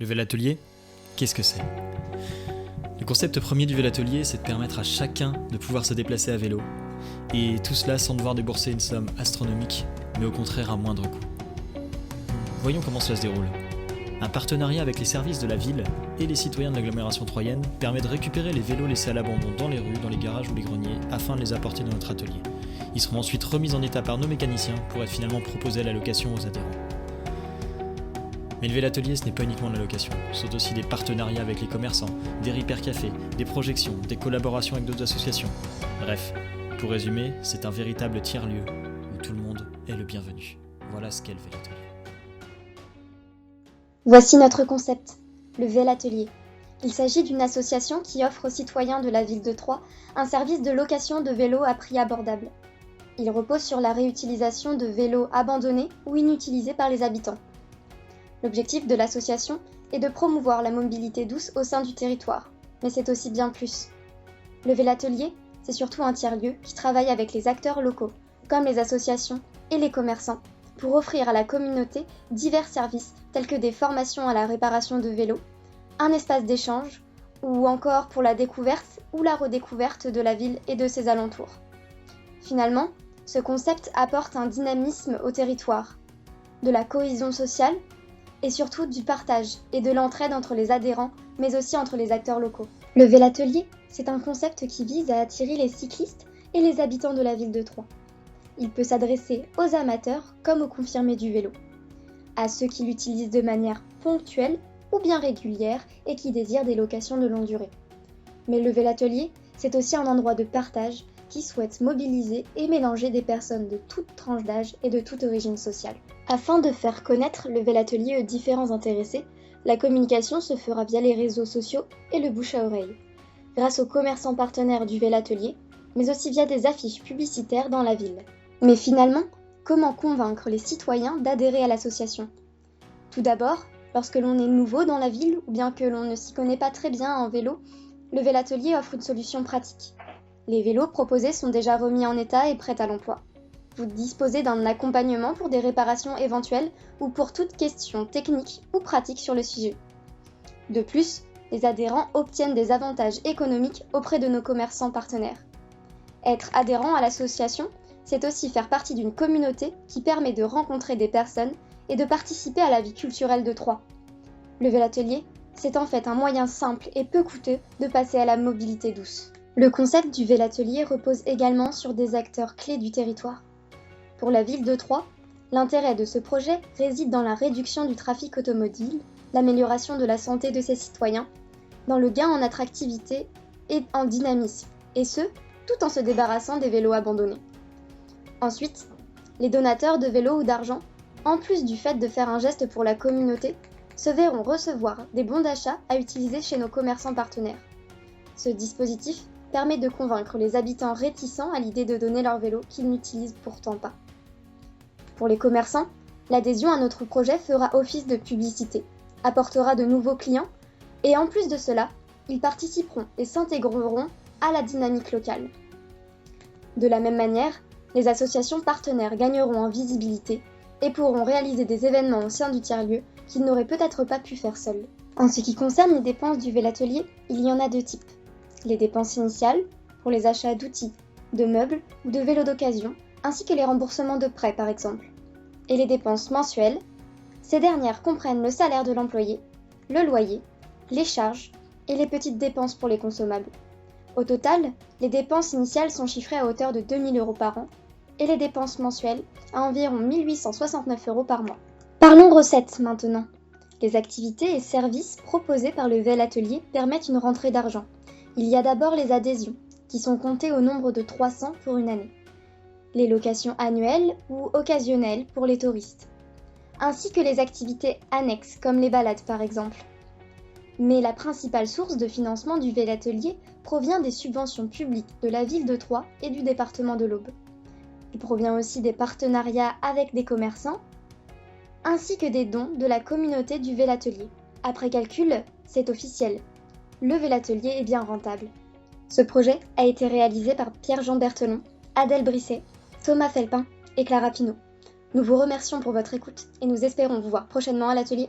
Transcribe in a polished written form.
Le Vélatelier, qu'est-ce que c'est ? Le concept premier du Vélatelier, c'est de permettre à chacun de pouvoir se déplacer à vélo. Et tout cela sans devoir débourser une somme astronomique, mais au contraire à moindre coût. Voyons comment cela se déroule. Un partenariat avec les services de la ville et les citoyens de l'agglomération troyenne permet de récupérer les vélos laissés à l'abandon dans les rues, dans les garages ou les greniers, afin de les apporter dans notre atelier. Ils seront ensuite remis en état par nos mécaniciens pour être finalement proposés à la location aux adhérents. Mais le Vélatelier, ce n'est pas uniquement de la location, ce sont aussi des partenariats avec les commerçants, des hypercafés, des projections, des collaborations avec d'autres associations. Bref, pour résumer, c'est un véritable tiers-lieu où tout le monde est le bienvenu. Voilà ce qu'est le Vélatelier. Voici notre concept, le Vélatelier. Il s'agit d'une association qui offre aux citoyens de la ville de Troyes un service de location de vélos à prix abordable. Il repose sur la réutilisation de vélos abandonnés ou inutilisés par les habitants. L'objectif de l'association est de promouvoir la mobilité douce au sein du territoire, mais c'est aussi bien plus. Le Vélatelier, c'est surtout un tiers-lieu qui travaille avec les acteurs locaux, comme les associations et les commerçants, pour offrir à la communauté divers services tels que des formations à la réparation de vélos, un espace d'échange, ou encore pour la découverte ou la redécouverte de la ville et de ses alentours. Finalement, ce concept apporte un dynamisme au territoire, de la cohésion sociale, et surtout du partage et de l'entraide entre les adhérents, mais aussi entre les acteurs locaux. Le Vélatelier, c'est un concept qui vise à attirer les cyclistes et les habitants de la ville de Troyes. Il peut s'adresser aux amateurs comme aux confirmés du vélo, à ceux qui l'utilisent de manière ponctuelle ou bien régulière et qui désirent des locations de longue durée. Mais le Vélatelier, c'est aussi un endroit de partage qui souhaite mobiliser et mélanger des personnes de toutes tranches d'âge et de toute origine sociale. Afin de faire connaître le Vélatelier aux différents intéressés, la communication se fera via les réseaux sociaux et le bouche à oreille, grâce aux commerçants partenaires du Vélatelier, mais aussi via des affiches publicitaires dans la ville. Mais finalement, comment convaincre les citoyens d'adhérer à l'association ? Tout d'abord, lorsque l'on est nouveau dans la ville ou bien que l'on ne s'y connaît pas très bien en vélo, le Vélatelier offre une solution pratique. Les vélos proposés sont déjà remis en état et prêts à l'emploi. Vous disposez d'un accompagnement pour des réparations éventuelles ou pour toute question technique ou pratique sur le sujet. De plus, les adhérents obtiennent des avantages économiques auprès de nos commerçants partenaires. Être adhérent à l'association, c'est aussi faire partie d'une communauté qui permet de rencontrer des personnes et de participer à la vie culturelle de Troyes. Le Vélatelier, c'est en fait un moyen simple et peu coûteux de passer à la mobilité douce. Le concept du Vélatelier repose également sur des acteurs clés du territoire. Pour la ville de Troyes, l'intérêt de ce projet réside dans la réduction du trafic automobile, l'amélioration de la santé de ses citoyens, dans le gain en attractivité et en dynamisme, et ce, tout en se débarrassant des vélos abandonnés. Ensuite, les donateurs de vélos ou d'argent, en plus du fait de faire un geste pour la communauté, se verront recevoir des bons d'achat à utiliser chez nos commerçants partenaires. Ce dispositif permet de convaincre les habitants réticents à l'idée de donner leur vélo qu'ils n'utilisent pourtant pas. Pour les commerçants, l'adhésion à notre projet fera office de publicité, apportera de nouveaux clients et en plus de cela, ils participeront et s'intégreront à la dynamique locale. De la même manière, les associations partenaires gagneront en visibilité et pourront réaliser des événements au sein du tiers-lieu qu'ils n'auraient peut-être pas pu faire seuls. En ce qui concerne les dépenses du Vélatelier, il y en a deux types. Les dépenses initiales, pour les achats d'outils, de meubles ou de vélos d'occasion, ainsi que les remboursements de prêts par exemple. Et les dépenses mensuelles, ces dernières comprennent le salaire de l'employé, le loyer, les charges et les petites dépenses pour les consommables. Au total, les dépenses initiales sont chiffrées à hauteur de 2 000 € par an et les dépenses mensuelles à environ 1 869 € par mois. Parlons recettes maintenant. Les activités et services proposés par le Vélatelier permettent une rentrée d'argent. Il y a d'abord les adhésions, qui sont comptées au nombre de 300 pour une année. Les locations annuelles ou occasionnelles pour les touristes. Ainsi que les activités annexes, comme les balades par exemple. Mais la principale source de financement du Vélatelier provient des subventions publiques de la ville de Troyes et du département de l'Aube. Il provient aussi des partenariats avec des commerçants, ainsi que des dons de la communauté du Vélatelier. Après calcul, c'est officiel. Le Vélatelier est bien rentable. Ce projet a été réalisé par Pierre-Jean Berthelon, Adèle Brisset, Thomas Felpin et Clara Pinault. Nous vous remercions pour votre écoute et nous espérons vous voir prochainement à l'atelier.